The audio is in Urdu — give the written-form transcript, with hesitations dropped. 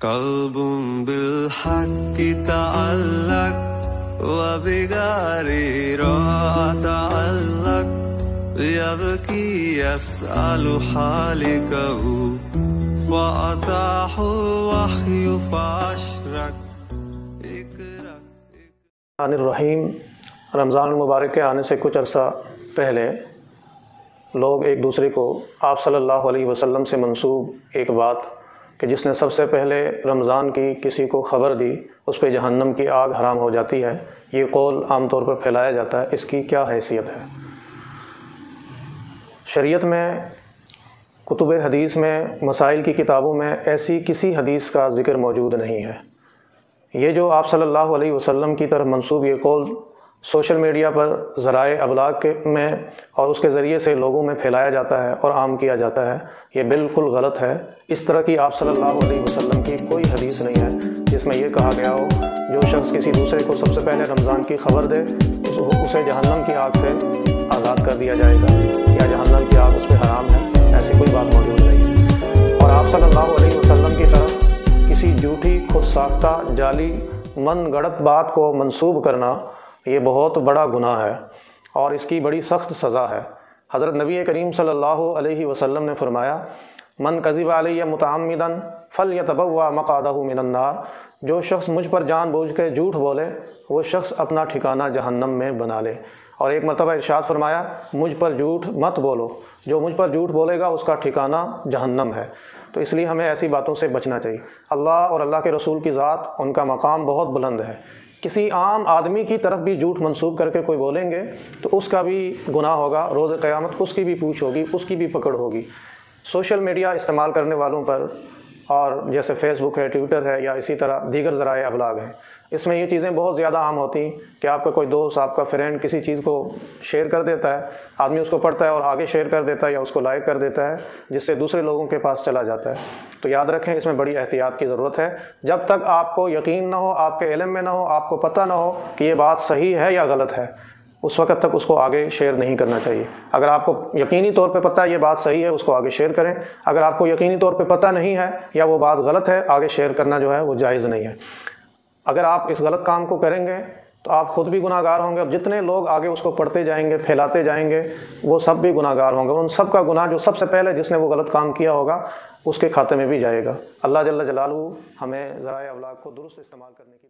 قلب بالحق تعلق وبغير تعلق يبكي يسأل حالكه فأتاه الوحي فأشرق الرحیم۔ رمضان المبارک کے آنے سے کچھ عرصہ پہلے لوگ ایک دوسرے کو آپ صلی اللہ علیہ وسلم سے منسوب ایک بات کہ جس نے سب سے پہلے رمضان کی کسی کو خبر دی اس پہ جہنم کی آگ حرام ہو جاتی ہے، یہ قول عام طور پر پھیلایا جاتا ہے۔ اس کی کیا حیثیت ہے؟ شریعت میں، کتب حدیث میں، مسائل کی کتابوں میں ایسی کسی حدیث کا ذکر موجود نہیں ہے۔ یہ جو آپ صلی اللہ علیہ وسلم کی طرف منسوب یہ قول سوشل میڈیا پر ذرائع ابلاغ میں اور اس کے ذریعے سے لوگوں میں پھیلایا جاتا ہے اور عام کیا جاتا ہے، یہ بالکل غلط ہے۔ اس طرح کی آپ صلی اللہ علیہ وسلم کی کوئی حدیث نہیں ہے جس میں یہ کہا گیا ہو جو شخص کسی دوسرے کو سب سے پہلے رمضان کی خبر دے اسے جہنم کی آگ سے آزاد کر دیا جائے گا یا جہنم کی آگ اس پہ حرام ہے، ایسی کوئی بات موجود نہیں ہے۔ اور آپ صلی اللہ علیہ وسلم کی طرف کسی جھوٹی، خود ساختہ، جعلی، من گڑت بات کو منسوب کرنا یہ بہت بڑا گناہ ہے اور اس کی بڑی سخت سزا ہے۔ حضرت نبی کریم صلی اللہ علیہ وسلم نے فرمایا، من کذب علیہ متعمدا فلیتبوأ مقعدہ من النار، جو شخص مجھ پر جان بوجھ کے جھوٹ بولے وہ شخص اپنا ٹھکانہ جہنم میں بنا لے۔ اور ایک مرتبہ ارشاد فرمایا، مجھ پر جھوٹ مت بولو، جو مجھ پر جھوٹ بولے گا اس کا ٹھکانہ جہنم ہے۔ تو اس لیے ہمیں ایسی باتوں سے بچنا چاہیے۔ اللہ اور اللہ کے رسول کی ذات، ان کا مقام بہت بلند ہے۔ کسی عام آدمی کی طرف بھی جھوٹ منسوب کر کے کوئی بولیں گے تو اس کا بھی گناہ ہوگا، روز قیامت اس کی بھی پوچھ ہوگی، اس کی بھی پکڑ ہوگی۔ سوشل میڈیا استعمال کرنے والوں پر، اور جیسے فیس بک ہے، ٹویٹر ہے، یا اسی طرح دیگر ذرائع ابلاغ ہیں، اس میں یہ چیزیں بہت زیادہ عام ہوتی ہیں کہ آپ کا کوئی دوست، آپ کا فرینڈ کسی چیز کو شیئر کر دیتا ہے، آدمی اس کو پڑھتا ہے اور آگے شیئر کر دیتا ہے یا اس کو لائک کر دیتا ہے، جس سے دوسرے لوگوں کے پاس چلا جاتا ہے۔ تو یاد رکھیں، اس میں بڑی احتیاط کی ضرورت ہے۔ جب تک آپ کو یقین نہ ہو، آپ کے علم میں نہ ہو، آپ کو پتہ نہ ہو کہ یہ بات صحیح ہے یا غلط ہے، اس وقت تک اس کو آگے شیئر نہیں کرنا چاہیے۔ اگر آپ کو یقینی طور پہ پتہ ہے یہ بات صحیح ہے، اس کو آگے شیئر کریں۔ اگر آپ کو یقینی طور پہ پتہ نہیں ہے یا وہ بات غلط ہے، آگے شیئر کرنا جو ہے وہ جائز نہیں ہے۔ اگر آپ اس غلط کام کو کریں گے تو آپ خود بھی گناہ گار ہوں گے، اور جتنے لوگ آگے اس کو پڑھتے جائیں گے، پھیلاتے جائیں گے، وہ سب بھی گناہ گار ہوں گے۔ ان سب کا گناہ جو سب سے پہلے جس نے وہ غلط کام کیا ہوگا اس کے کھاتے میں بھی جائے گا۔ اللہ جل جلالہ ہمیں ذرائع ابلاغ کو درست استعمال کرنے کی